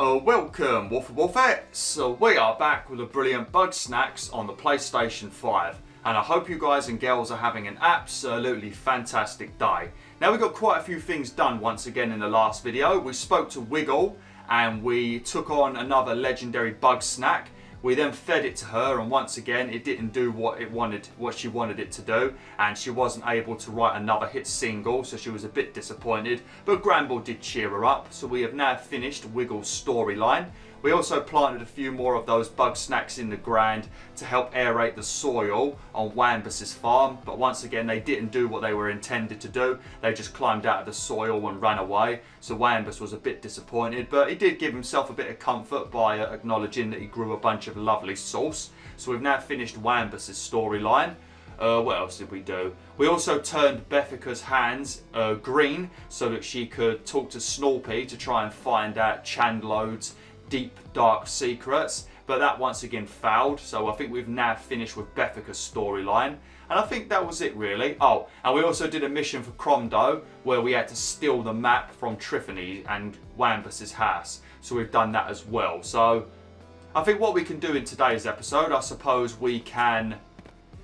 Welcome, WolfTheWolfettes. So we are back with a brilliant Bugsnax on the PlayStation 5. And I hope you guys and girls are having an absolutely fantastic day. Now we got quite a few things done once again in the last video. We spoke to Wiggle and we took on another legendary Bugsnax. We then fed it to her and once again it didn't do what she wanted it to do, and she wasn't able to write another hit single, so she was a bit disappointed, but Gramble did cheer her up. So we have now finished Wiggle's storyline. We also planted a few more of those Bugsnax in the ground to help aerate the soil on Wambus's farm, but once again they didn't do what they were intended to do. They just climbed out of the soil and ran away, so Wambus was a bit disappointed, but he did give himself a bit of comfort by acknowledging that he grew a bunch of lovely sauce. So we've now finished Wambus's storyline. What else did we do? We also turned Beffica's hands green so that she could talk to Snorpy to try and find out Chandlode's deep dark secrets, but that once again failed. So I think we've now finished with Beffica's storyline, and I think that was it really. Oh, and we also did a mission for Cromdo where we had to steal the map from Triffany and Wambus's house, so we've done that as well. So I think what we can do in today's episode, I suppose we can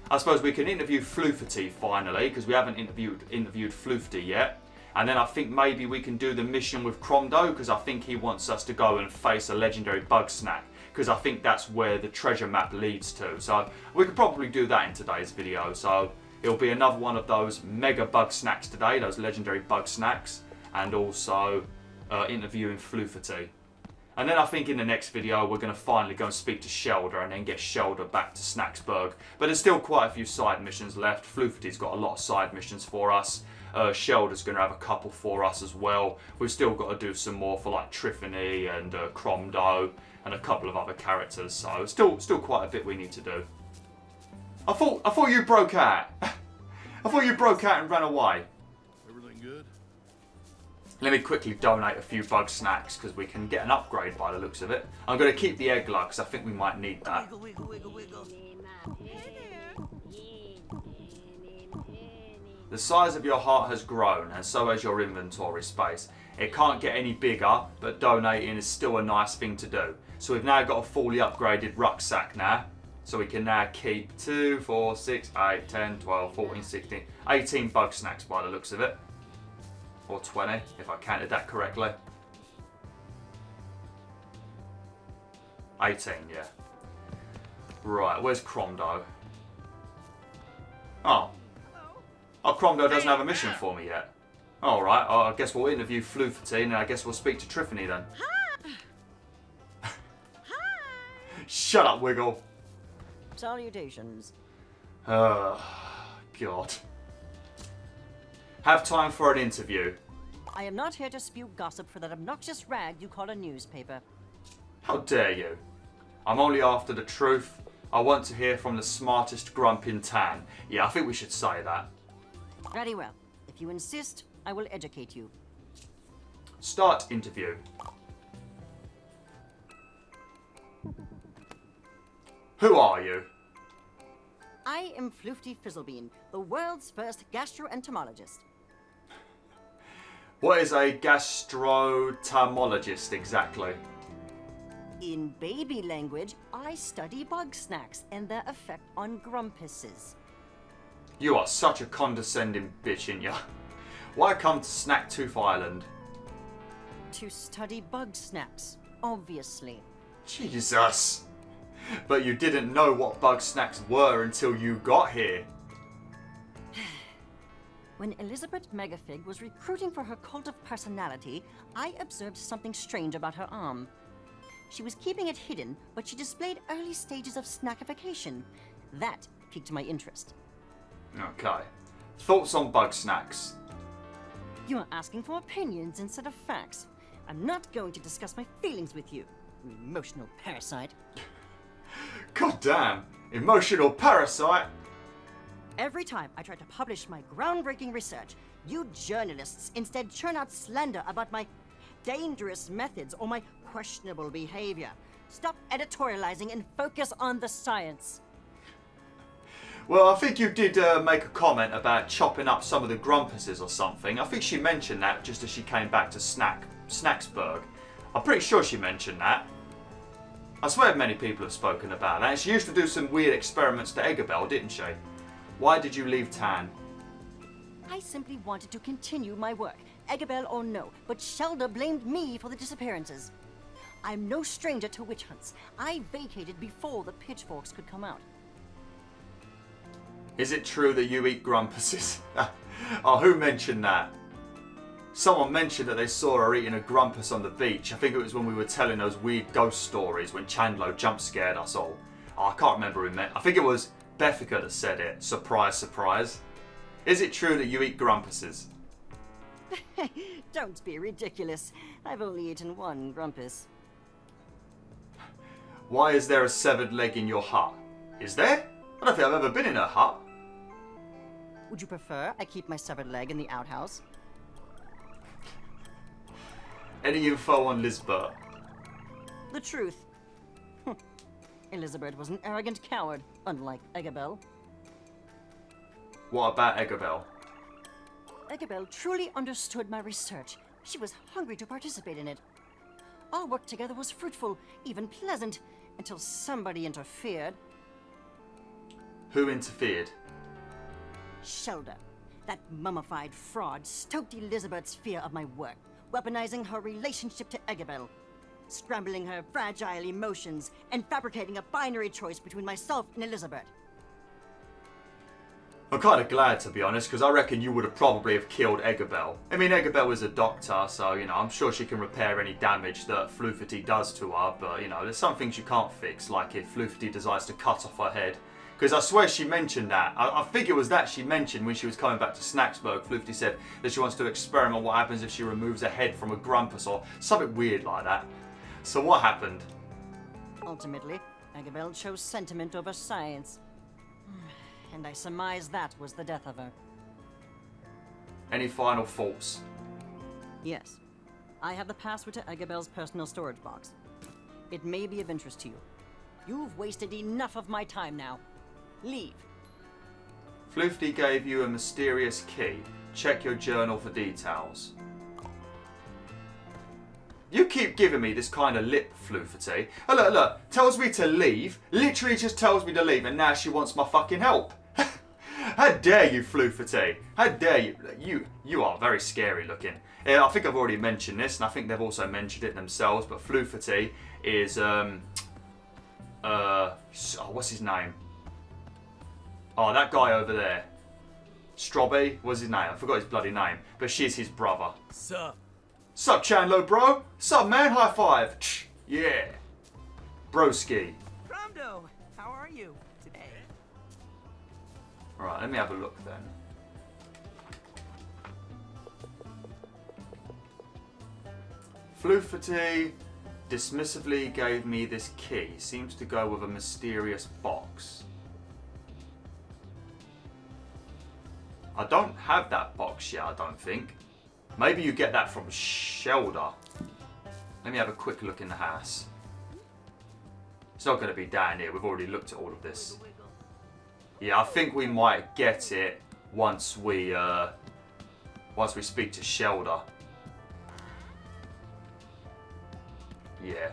interview Floofty finally, because we haven't interviewed Floofty yet. And then I think maybe we can do the mission with Cromdo, because I think he wants us to go and face a legendary Bugsnax, because I think that's where the treasure map leads to. So we could probably do that in today's video. So it'll be another one of those mega Bugsnax today, those legendary Bugsnax, and also interviewing Floofty. And then I think in the next video we're going to finally go and speak to Shelder and then get Shelder back to Snacksburg. But there's still quite a few side missions left. Floofty's got a lot of side missions for us. Shelder's going to have a couple for us as well. We've still got to do some more for like Triffany and Cromdo and a couple of other characters. So still quite a bit we need to do. I thought you broke out. I thought you broke out and ran away. Everything good? Let me quickly donate a few Bugsnax because we can get an upgrade by the looks of it. I'm going to keep the egg lug because I think we might need that. Wiggle, wiggle, wiggle, wiggle. The size of your heart has grown, and so has your inventory space. It can't get any bigger, but donating is still a nice thing to do. So we've now got a fully upgraded rucksack now. So we can now keep 2, 4, 6, 8, 10, 12, 14, 16, 18 Bugsnax by the looks of it. Or 20, if I counted that correctly. 18, yeah. Right, where's Cromdo? Oh, Cromdo doesn't have a mission for me yet. Alright, I guess we'll interview Floofty and I guess we'll speak to Triffany then. Hi. Shut up, Wiggle. Salutations. God. Have time for an interview. I am not here to spew gossip for that obnoxious rag you call a newspaper. How dare you? I'm only after the truth. I want to hear from the smartest grump in town. Yeah, I think we should say that. Very well. If you insist, I will educate you. Start interview. Who are you? I am Floofty Fizzlebean, the world's first gastroentomologist. What is a gastroentomologist exactly? In baby language, I study Bugsnax and their effect on grumpuses. You are such a condescending bitch, ain't ya? Why come to Snaktooth Island? To study Bugsnax, obviously. Jesus! But you didn't know what Bugsnax were until you got here. When Elizabert Megafig was recruiting for her cult of personality, I observed something strange about her arm. She was keeping it hidden, but she displayed early stages of snackification. That piqued my interest. Okay. Thoughts on Bugsnax? You are asking for opinions instead of facts. I'm not going to discuss my feelings with you, you emotional parasite. God damn! Emotional parasite! Every time I try to publish my groundbreaking research, you journalists instead churn out slander about my dangerous methods or my questionable behavior. Stop editorializing and focus on the science. Well, I think you did make a comment about chopping up some of the grumpuses or something. I think she mentioned that just as she came back to Snacksburg. I'm pretty sure she mentioned that. I swear many people have spoken about that. She used to do some weird experiments to Eggabell, didn't she? Why did you leave Tan? I simply wanted to continue my work, Eggabell or no, but Shelda blamed me for the disappearances. I'm no stranger to witch hunts. I vacated before the pitchforks could come out. Is it true that you eat grumpuses? Oh, who mentioned that? Someone mentioned that they saw her eating a grumpus on the beach. I think it was when we were telling those weird ghost stories when Chandlo jump scared us all. Oh, I can't remember who meant. I think it was Bethica that said it. Surprise, surprise. Is it true that you eat grumpuses? Don't be ridiculous. I've only eaten one grumpus. Why is there a severed leg in your hut? Is there? I don't think I've ever been in a hut. Would you prefer I keep my severed leg in the outhouse? Any info on Lizbert? The truth. Elizabert was an arrogant coward, unlike Eggabell. What about Eggabell? Eggabell truly understood my research. She was hungry to participate in it. Our work together was fruitful, even pleasant, until somebody interfered. Who interfered? Shelda. That mummified fraud stoked Elizabert's fear of my work, weaponizing her relationship to Eggabell, scrambling her fragile emotions, and fabricating a binary choice between myself and Elizabert. I'm kind of glad, to be honest, because I reckon you would have probably have killed Eggabell. I mean, Eggabell is a doctor, so, you know, I'm sure she can repair any damage that Floofty does to her, but, you know, there's some things you can't fix, like if Floofty decides to cut off her head. Because I swear she mentioned that. I think it was that she mentioned when she was coming back to Snacksburg. Floofty said that she wants to experiment what happens if she removes a head from a grumpus or something weird like that. So what happened? Ultimately, Eggabell chose sentiment over science. And I surmise that was the death of her. Any final thoughts? Yes. I have the password to Eggabell's personal storage box. It may be of interest to you. You've wasted enough of my time now. Leave. Floofty gave you a mysterious key. Check your journal for details. You keep giving me this kind of lip, Floofty. Oh, look, tells me to leave. Literally just tells me to leave, and now she wants my fucking help. How dare you, Floofty? How dare you? You are very scary looking. I think I've already mentioned this, and I think they've also mentioned it themselves, but Floofty is, what's his name? Oh, that guy over there. Strobby was his name. I forgot his bloody name. But she's his brother. Sup? Sup, Chandlo, bro? Sup, man? High five. Yeah. Broski. Bromdo, how are you today? Alright, let me have a look then. Floofty dismissively gave me this key. Seems to go with a mysterious box. I don't have that box yet, I don't think. Maybe you get that from Shelda. Let me have a quick look in the house. It's not going to be down here. We've already looked at all of this. Yeah, I think we might get it once we speak to Shelda. Yeah.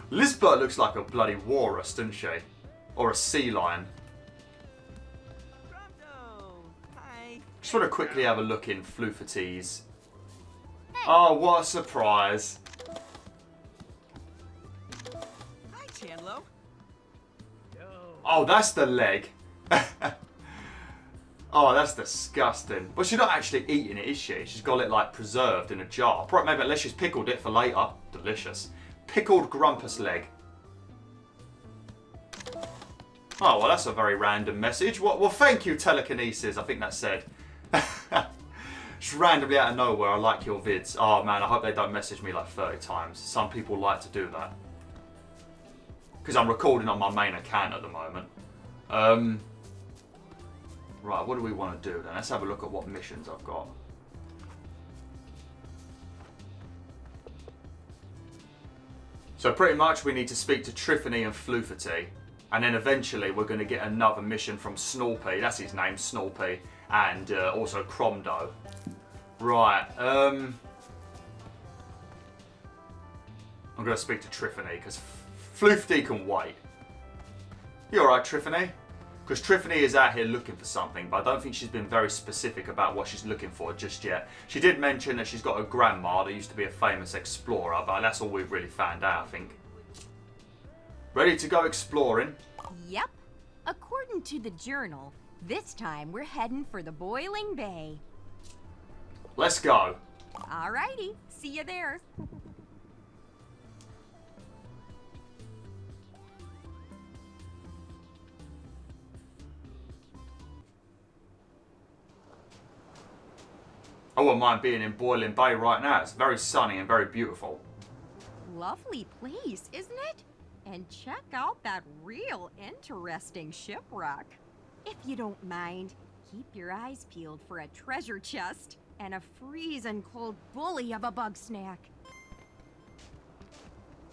Lizbert looks like a bloody walrus, doesn't she? Or a sea lion. Bromdo, hi. Just want to quickly have a look in Floofty's. Oh, what a surprise. Hi, Chandlo. Oh, that's the leg. Oh, that's disgusting. But she's not actually eating it, is she? She's got it like preserved in a jar. Probably, maybe unless she's pickled it for later. Delicious. Pickled grumpus leg. Oh, well, that's a very random message. Well, thank you, telekinesis. I think that said. Just randomly out of nowhere, I like your vids. Oh, man, I hope they don't message me like 30 times. Some people like to do that. Because I'm recording on my main account at the moment. Right, what do we want to do then? Let's have a look at what missions I've got. So pretty much we need to speak to Triffany and Floofty. And then eventually we're going to get another mission from Snorpy. That's his name, Snorpy. And also Cromdo. Right. I'm going to speak to Triffany because Floofty can wait. You alright, Triffany? Because Triffany is out here looking for something, but I don't think she's been very specific about what she's looking for just yet. She did mention that she's got a grandma that used to be a famous explorer, but that's all we've really found out, I think. Ready to go exploring? Yep. According to the journal, this time we're heading for the Boiling Bay. Let's go. Alrighty, see you there. I wouldn't mind being in Boiling Bay right now. It's very sunny and very beautiful. Lovely place, isn't it? And check out that real interesting shipwreck. If you don't mind, keep your eyes peeled for a treasure chest and a freezing cold bully of a bug snack.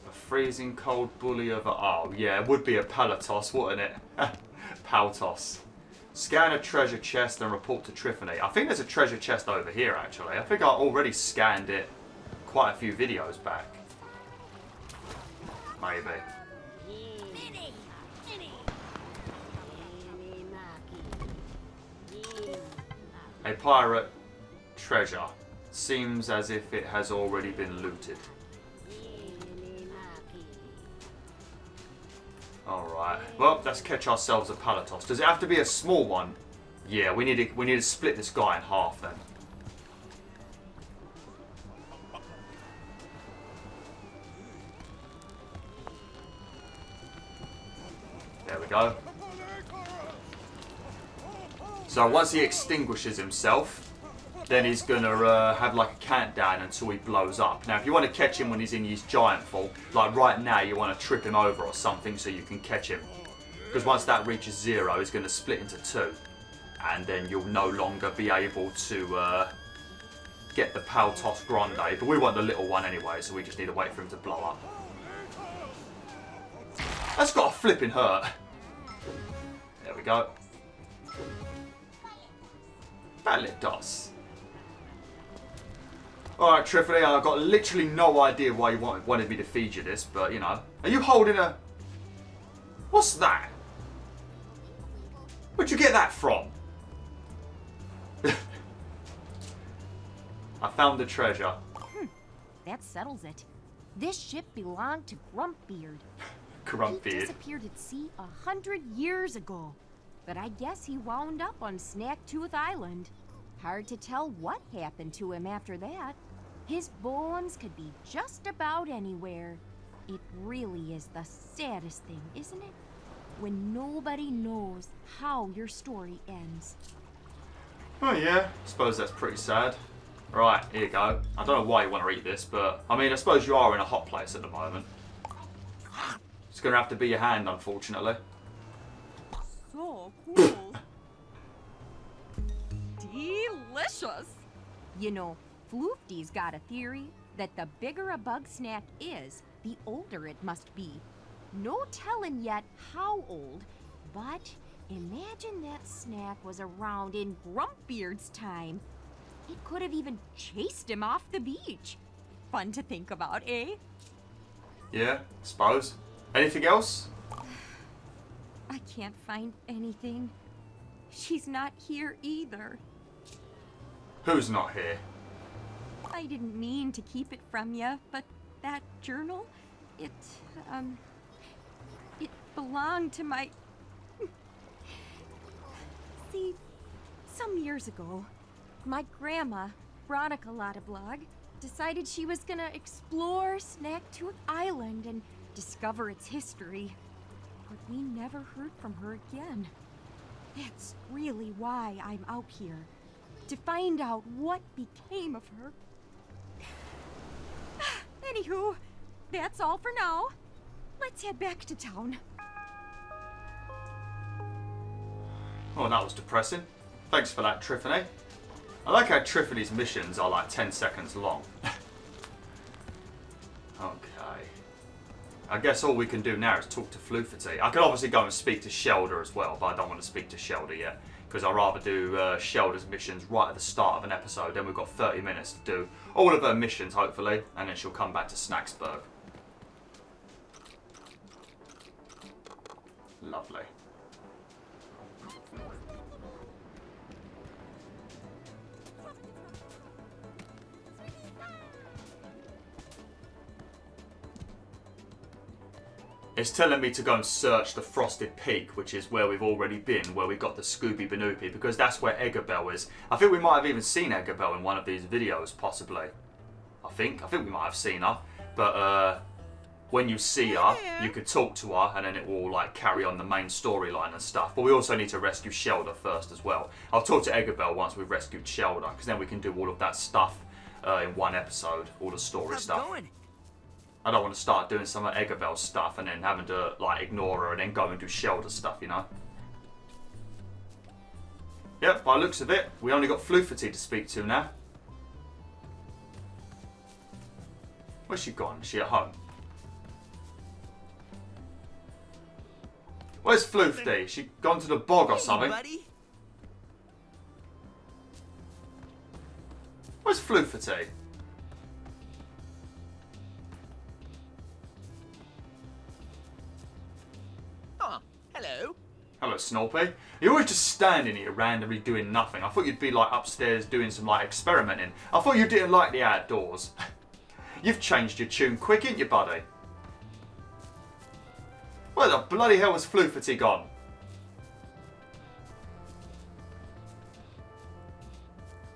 A freezing cold bully of a... Oh, yeah, it would be a Palatos, wouldn't it? Paltos. Scan a treasure chest and report to Triffany. I think there's a treasure chest over here, actually. I think I already scanned it quite a few videos back. Maybe. A pirate treasure. Seems as if it has already been looted. Alright. Well, let's catch ourselves a Palatos. Does it have to be a small one? Yeah, we need to split this guy in half then. There we go. So once he extinguishes himself, then he's gonna have like a countdown until he blows up. Now if you want to catch him when he's in his giant fall, like right now you want to trip him over or something so you can catch him. Because once that reaches 0, he's gonna split into 2. And then you'll no longer be able to get the Paltos Grande. But we want the little one anyway, so we just need to wait for him to blow up. That's got a flipping hurt. There we go. Badly it does. Alright, Triffany, I've got literally no idea why you wanted me to feed you this, but you know. Are you holding a... What's that? Where'd you get that from? I found the treasure. That settles it. This ship belonged to Grumpbeard. Grumpbeard. He disappeared at sea 100 years ago. But I guess he wound up on Snaktooth Island. Hard to tell what happened to him after that. His bones could be just about anywhere. It really is the saddest thing, isn't it? When nobody knows how your story ends. Oh yeah, I suppose that's pretty sad. Right, here you go. I don't know why you want to eat this, but I mean, I suppose you are in a hot place at the moment. It's going to have to be your hand, unfortunately. So cool. Delicious. You know, Floofty's got a theory that the bigger a bug snack is, the older it must be. No telling yet how old, but imagine that snack was around in Grumpbeard's time. It could have even chased him off the beach. Fun to think about, eh? Yeah, suppose. Anything else? I can't find anything. She's not here either. Who's not here? I didn't mean to keep it from you, but that journal, it belonged to my... See, some years ago, my grandma, Veronica Lottablog, decided she was gonna explore Snaktooth Island and discover its history. But we never heard from her again. That's really why I'm out here. To find out what became of her. Anywho, that's all for now. Let's head back to town. Oh, that was depressing. Thanks for that, Triffany. I like how Triffany's missions are like 10 seconds long. Okay. I guess all we can do now is talk to Floofty. I could obviously go and speak to Shelder as well, but I don't want to speak to Shelder yet. Because I'd rather do Shelder's missions right at the start of an episode. Then we've got 30 minutes to do all of her missions, hopefully. And then she'll come back to Snaksburg. Lovely. It's telling me to go and search the Frosted Peak, which is where we've already been, where we got the Scooby Banoopy, because that's where Eggabell is. I think we might have even seen Eggabell in one of these videos, possibly. I think we might have seen her. But when you see her, you could talk to her, and then it will like carry on the main storyline and stuff. But we also need to rescue Shelder first as well. I'll talk to Eggabell once we've rescued Shelder, because then we can do all of that stuff in one episode, all the story stuff. Going? I don't want to start doing some of Eggabell's stuff and then having to like ignore her and then go and do Shelder stuff, you know. Yep, by the looks of it, we only got Floofty to speak to now. Where's she gone? Is she at home? Where's Floofty? She gone to the bog or something? Buddy. Where's Floofty? Oh, hello. Hello, Snorpy. You're always just standing here randomly doing nothing. I thought you'd be like upstairs doing some like experimenting. I thought you didn't like the outdoors. You've changed your tune quick, ain't you, buddy? Where the bloody hell was Floofty gone?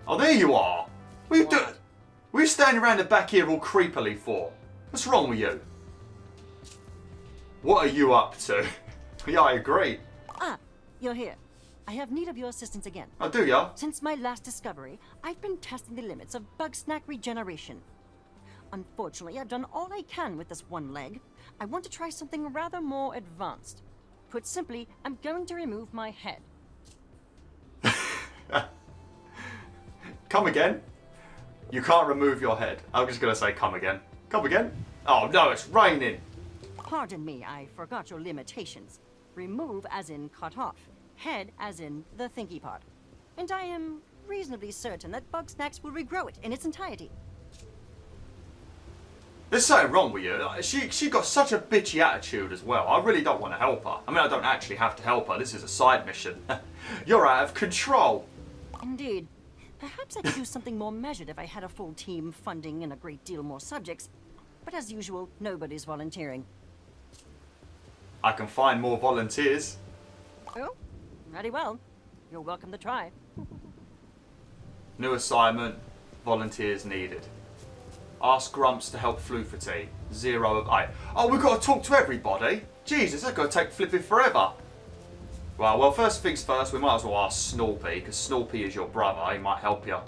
Oh, there you are. What are you doing? What are you standing around the back here all creepily for? What's wrong with you? What are you up to? Yeah, I agree. Ah, you're here. I have need of your assistance again. Oh, do ya? Since my last discovery, I've been testing the limits of Bugsnax regeneration. Unfortunately, I've done all I can with this one leg. I want to try something rather more advanced. Put simply, I'm going to remove my head. Come again? You can't remove your head. I'm just going to say come again. Come again? Oh, no, it's raining. Pardon me, I forgot your limitations. Remove as in cut off. Head as in the thinky part. And I am reasonably certain that Bugsnax will regrow it in its entirety. There's something wrong with you. She got such a bitchy attitude as well. I really don't want to help her. I mean, I don't actually have to help her. This is a side mission. You're out of control. Indeed. Perhaps I could do something more measured if I had a full team, funding, and a great deal more subjects. But as usual, nobody's volunteering. I can find more volunteers. Oh, very well. You're welcome to try. New assignment. Volunteers needed. Ask Grumps to help Floofty. 0 of 8. Oh, we've got to talk to everybody. Jesus, that's going to take flipping forever. Well, first things first, we might as well ask Snorpy, because Snorpy is your brother. He might help you.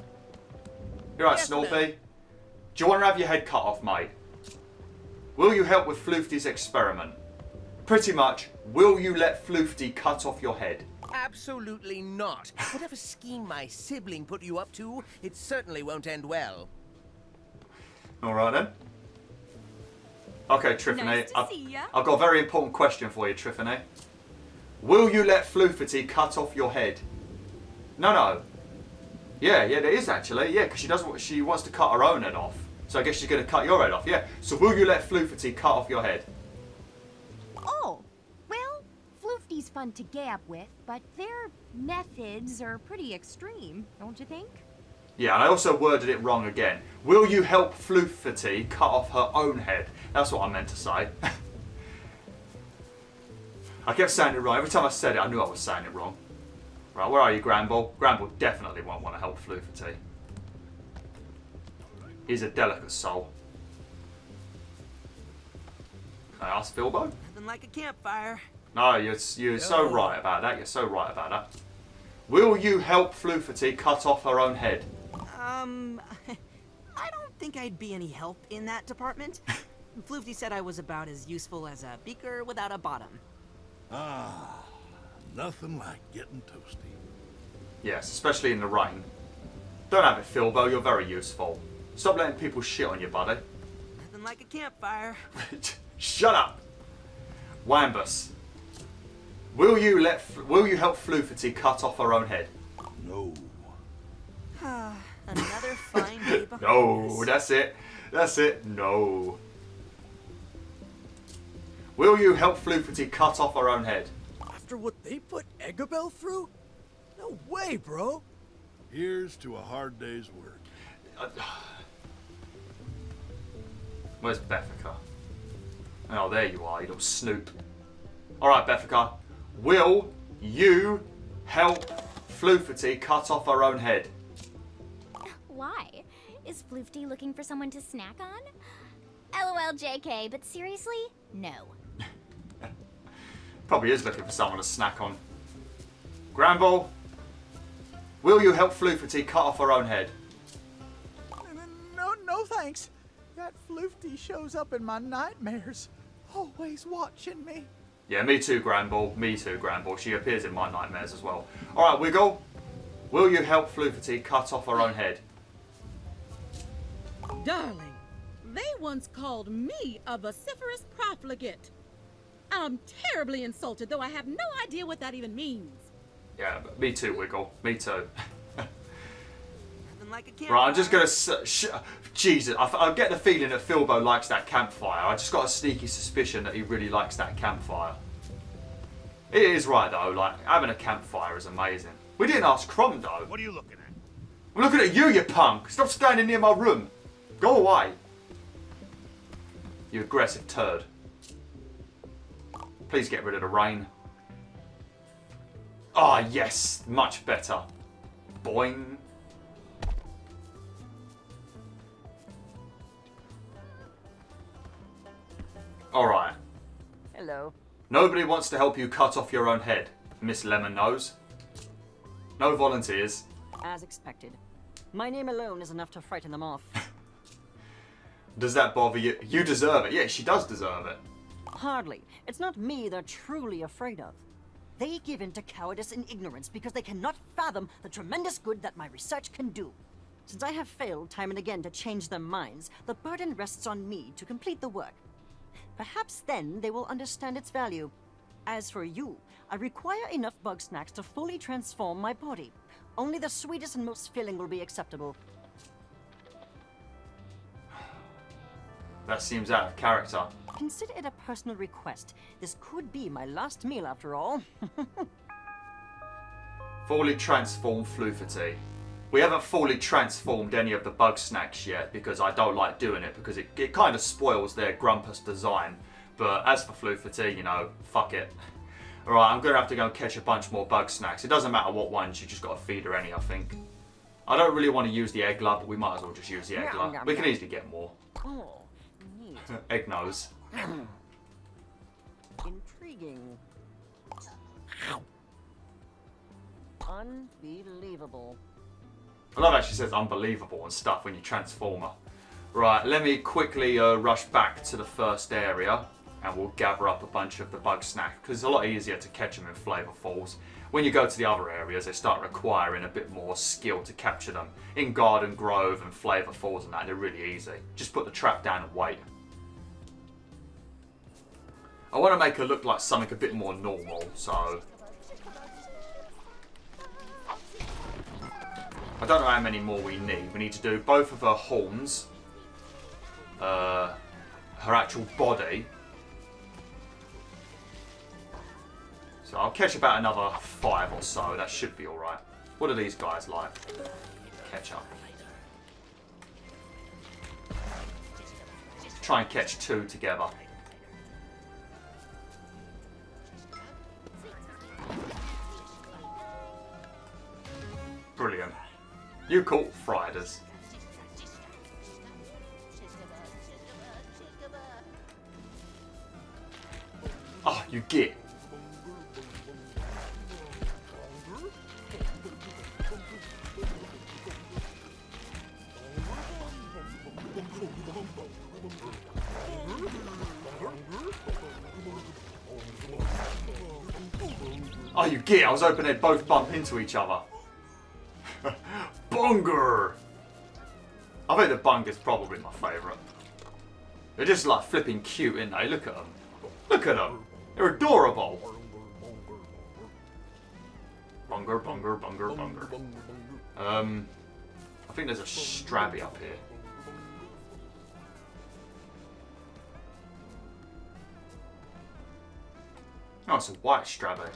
You're right, Yes, Snorpy. no. Do you want to have your head cut off, mate? Will you help with Floofty's experiment? Pretty much, will you let Floofty cut off your head? Absolutely not. Whatever scheme my sibling put you up to, it certainly won't end well. Alright then. Okay, Triffany. Nice to see ya. I've got a very important question for you, Triffany. Will you let Floofty cut off your head? No. Yeah, there is actually. Yeah, because she wants to cut her own head off. So I guess she's going to cut your head off. Yeah. So will you let Floofty cut off your head? Oh, well, Floofty's fun to gab with, but their methods are pretty extreme, don't you think? Yeah, and I also worded it wrong again. Will you help Floofty cut off her own head? That's what I meant to say. I kept saying it wrong. Every time I said it, I knew I was saying it wrong. Right, where are you, Granbull? Granbull definitely won't want to help Floofty. He's a delicate soul. Can I ask Philbo? Nothing like a campfire. No, you're so right about that. You're so right about that. Will you help Floofty cut off her own head? I don't think I'd be any help in that department. Floofty said I was about as useful as a beaker without a bottom. Ah, nothing like getting toasty. Yes, especially in the rain. Don't have it, Philbo. You're very useful. Stop letting people shit on you, buddy. Nothing like a campfire. Shut up. Wambus. Will you help Floofty cut off her own head? No. Another fine day behind No, us. that's it. That's it. No. Will you help Floofty cut off her own head? After what they put Eggabell through? No way, bro. Here's to a hard day's work. Where's Bethica? Oh, there you are, you little snoop. Alright, Bethica. Will you help Floofty cut off her own head? Why? Is Floofty looking for someone to snack on? LOL JK, but seriously? No. Probably is looking for someone to snack on. Gramble, will you help Floofty cut off her own head? No thanks. That Floofty shows up in my nightmares. Always watching me. Yeah, me too, Gramble. Me too, Gramble. She appears in my nightmares as well. Alright, Wiggle, will you help Floofty cut off her own head? Darling, they once called me a vociferous profligate. I'm terribly insulted, though I have no idea what that even means. Yeah, but me too, Wiggle. Me too. Nothing like a campfire. Right, I'm just gonna... Jesus, I get the feeling that Philbo likes that campfire. I just got a sneaky suspicion that he really likes that campfire. It is right, though. Like, having a campfire is amazing. We didn't ask Crom, though. What are you looking at? I'm looking at you, you punk! Stop standing near my room! Go away! You aggressive turd. Please get rid of the rain. Ah, yes! Much better. Boing. Alright. Hello. Nobody wants to help you cut off your own head, Miss Lemon Nose. No volunteers. As expected. My name alone is enough to frighten them off. Does that bother you? You deserve it. Yeah, she does deserve it. Hardly. It's not me they're truly afraid of. They give in to cowardice and ignorance because they cannot fathom the tremendous good that my research can do. Since I have failed time and again to change their minds, the burden rests on me to complete the work. Perhaps then they will understand its value. As for you, I require enough Bugsnax to fully transform my body. Only the sweetest and most filling will be acceptable. That seems out of character. Consider it a personal request. This could be my last meal after all. Fully transformed Floofty. We haven't fully transformed any of the Bugsnax yet because I don't like doing it because it kind of spoils their grumpus design. But as for Floofty, you know, fuck it. Alright, I'm going to have to go and catch a bunch more Bugsnax. It doesn't matter what ones, you just got to feed her any, I think. I don't really want to use the Eggler, but we might as well just use the Eggler. We can easily get more. Oh, neat. Egg nose. Intriguing. Unbelievable. I love how she says unbelievable and stuff when you transform her. Right, let me quickly rush back to the first area and we'll gather up a bunch of the Bugsnax because it's a lot easier to catch them in Flavor Falls. When you go to the other areas, they start requiring a bit more skill to capture them. In Garden Grove and Flavor Falls and that, they're really easy. Just put the trap down and wait. I want to make her look like something a bit more normal, so... I don't know how many more we need. We need to do both of her horns, her actual body. So I'll catch about another 5 or so. That should be alright. What are these guys like? Catch up. Try and catch 2 together. Brilliant. You caught Fridays. Oh, you get. Oh, you get. I was hoping they'd both bump into each other. Bunger! I think the Bunger's probably my favourite. They're just like flipping cute, aren't they? Look at them. Look at them. They're adorable. Bunger, bunger, bunger, bunger. I think there's a strabby up here. Oh, it's a white strabby.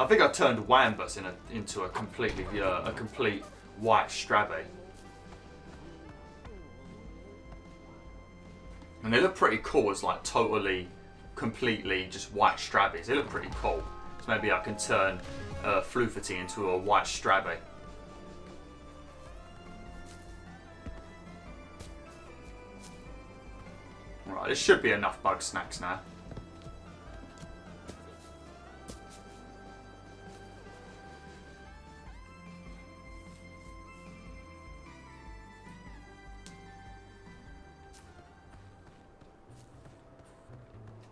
I think I turned Wambus into a complete white strabby. And they look pretty cool as like totally, completely just white strabbies. They look pretty cool. So maybe I can turn Floofty into a white strabby. Right, this should be enough Bugsnax now.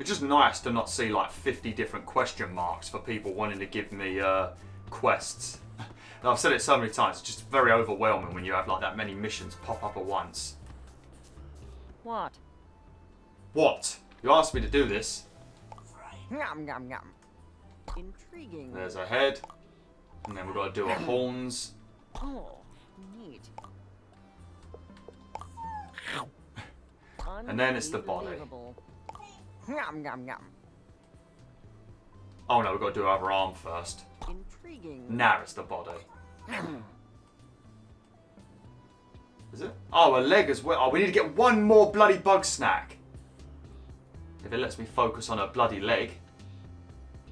It's just nice to not see like 50 different question marks for people wanting to give me quests. I've said it so many times, it's just very overwhelming when you have like that many missions pop up at once. What? What? You asked me to do this. Yum, yum, yum. Intriguing. There's a head. And then we've got to do our horns. Oh, neat. And then it's the body. Unbelievable. Yum, yum, yum. Oh no, we've got to do our other arm first. Intriguing. Now it's the body. Is it? Oh, a leg as well. Oh, we need to get one more bloody Bugsnax. If it lets me focus on a bloody leg.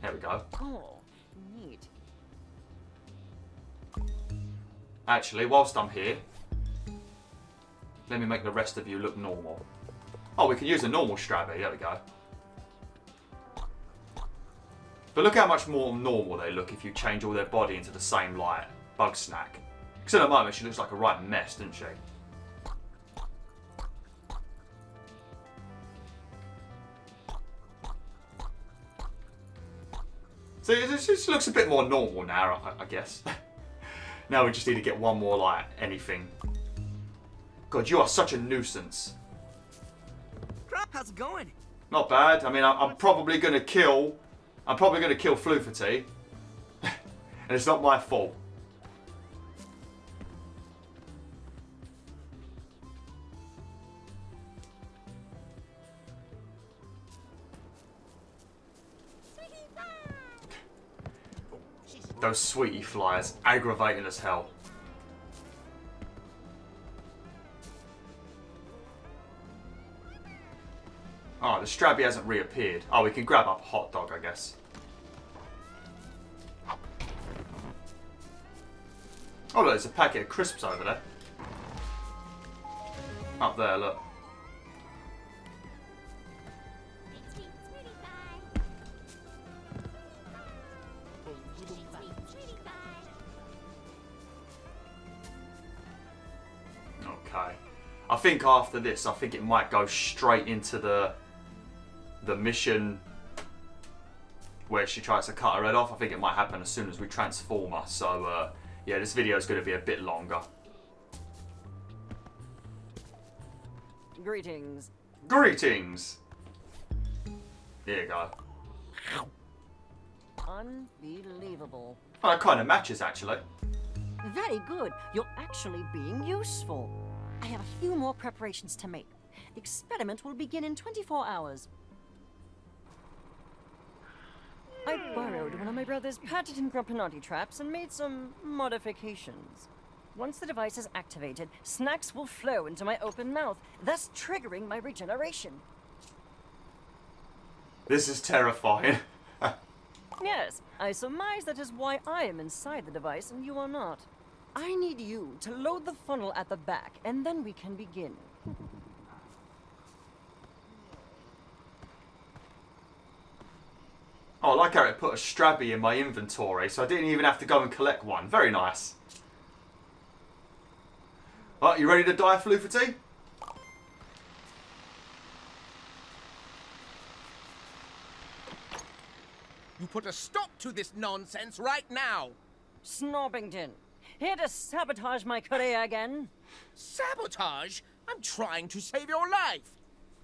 There we go. Oh, neat. Actually, whilst I'm here, let me make the rest of you look normal. Oh, we can use a normal strabby. There we go. But look how much more normal they look if you change all their body into the same, like, Bugsnax. Because at the moment, she looks like a right mess, doesn't she? So it just looks a bit more normal now, I guess. Now we just need to get one more, like, anything. God, you are such a nuisance. How's it going? Not bad. I mean, I'm probably going to kill... I'm probably going to kill Floofty. And it's not my fault. Those sweetie flies, aggravating as hell. Oh, the strabby hasn't reappeared. Oh, we can grab up a hot dog, I guess. Oh, look, there's a packet of crisps over there. Up there, look. Okay. I think after this, I think it might go straight into the mission where she tries to cut her head off. I think it might happen as soon as we transform her. So, yeah, this video is going to be a bit longer. Greetings. Greetings! There you go. Unbelievable. Oh, that kind of matches, actually. Very good. You're actually being useful. I have a few more preparations to make. The experiment will begin in 24 hours. I borrowed one of my brother's patented Grumpinati traps and made some modifications. Once the device is activated, snacks will flow into my open mouth, thus triggering my regeneration. This is terrifying. Yes, I surmise that is why I am inside the device and you are not. I need you to load the funnel at the back, and then we can begin. Oh, I like how it put a strabby in my inventory, so I didn't even have to go and collect one. Very nice. Right, you ready to die, Floofty? You put a stop to this nonsense right now! Snobbington, here to sabotage my career again? Sabotage? I'm trying to save your life.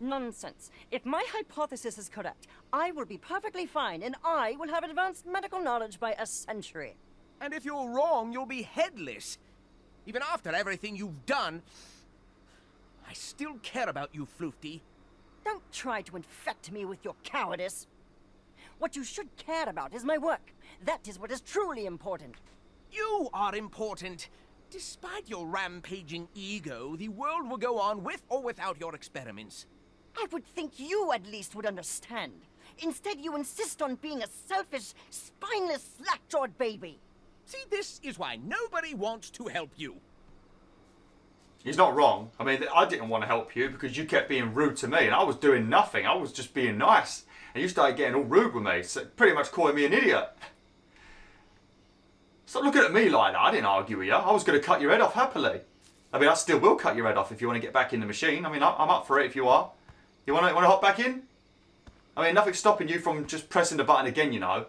Nonsense. If my hypothesis is correct, I will be perfectly fine, and I will have advanced medical knowledge by a century. And if you're wrong, you'll be headless. Even after everything you've done, I still care about you, Floofty. Don't try to infect me with your cowardice. What you should care about is my work. That is what is truly important. You are important. Despite your rampaging ego, the world will go on with or without your experiments. I would think you at least would understand. Instead, you insist on being a selfish, spineless, slack-jawed baby. See, this is why nobody wants to help you. He's not wrong. I mean, I didn't want to help you because you kept being rude to me and I was doing nothing. I was just being nice. And you started getting all rude with me, so pretty much calling me an idiot. Stop looking at me like that. I didn't argue with you. I was going to cut your head off happily. I mean, I still will cut your head off if you want to get back in the machine. I mean, I'm up for it if you are. You want to hop back in? I mean, nothing's stopping you from just pressing the button again, you know.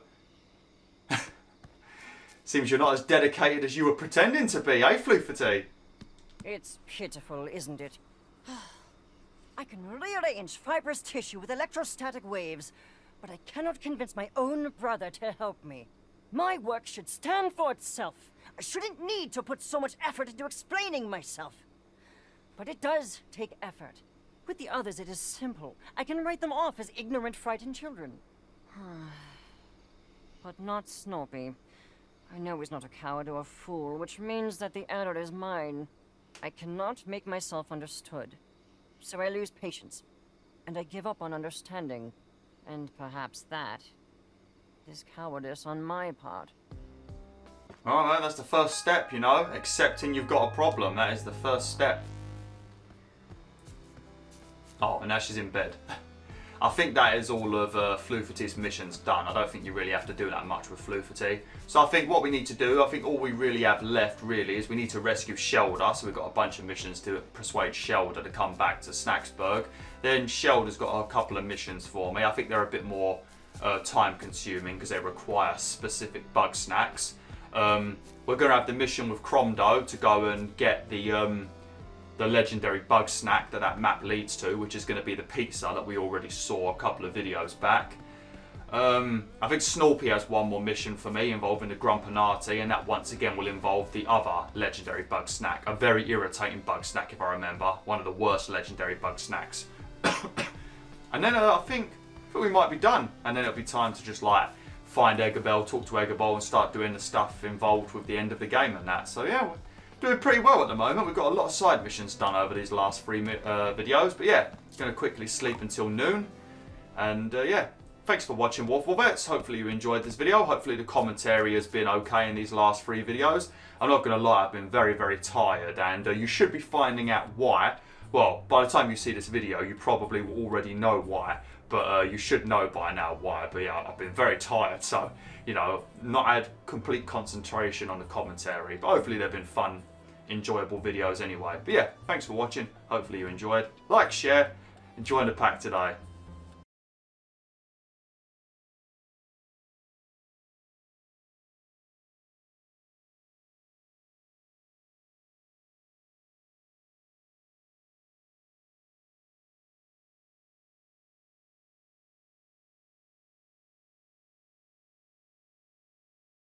Seems you're not as dedicated as you were pretending to be, eh, Floofty? It's pitiful, isn't it? I can rearrange fibrous tissue with electrostatic waves, but I cannot convince my own brother to help me. My work should stand for itself. I shouldn't need to put so much effort into explaining myself. But it does take effort. With the others, it is simple. I can write them off as ignorant, frightened children. But not Snoopy. I know he's not a coward or a fool, which means that the error is mine. I cannot make myself understood. So I lose patience. And I give up on understanding. And perhaps that is cowardice on my part. Alright, that's the first step, you know. Accepting you've got a problem. That is the first step. Oh, and now she's in bed. I think that is all of Floofty's missions done. I don't think you really have to do that much with Floofty. So I think what we need to do, I think all we really have left really is we need to rescue Shelder. So we've got a bunch of missions to persuade Shelder to come back to Snaksburg. Then Shelder's got a couple of missions for me. I think they're a bit more time consuming because they require specific Bugsnax. We're going to have the mission with Cromdo to go and get the legendary Bugsnax that map leads to, which is going to be the pizza that we already saw a couple of videos back. I think Snoopy has one more mission for me involving the Grumpinati, and that once again will involve the other legendary Bugsnax, a very irritating Bugsnax if I remember, one of the worst legendary Bugsnax. And then I think we might be done, and then it'll be time to just like find Eggabell, talk to Eggabell, and start doing the stuff involved with the end of the game and that. So yeah, we're doing pretty well at the moment. We've got a lot of side missions done over these last 3 videos, but yeah, going to quickly sleep until noon. And yeah, thanks for watching BwolfTheWolf. Hopefully you enjoyed this video. Hopefully the commentary has been okay in these last 3 videos. I'm not going to lie, I've been very, very tired, and you should be finding out why. Well, by the time you see this video, you probably will already know why, but you should know by now why. But yeah, I've been very tired, so, you know, not had complete concentration on the commentary, but hopefully they've been fun, enjoyable videos anyway. But yeah, thanks for watching. Hopefully you enjoyed. Like, share, and join the pack today.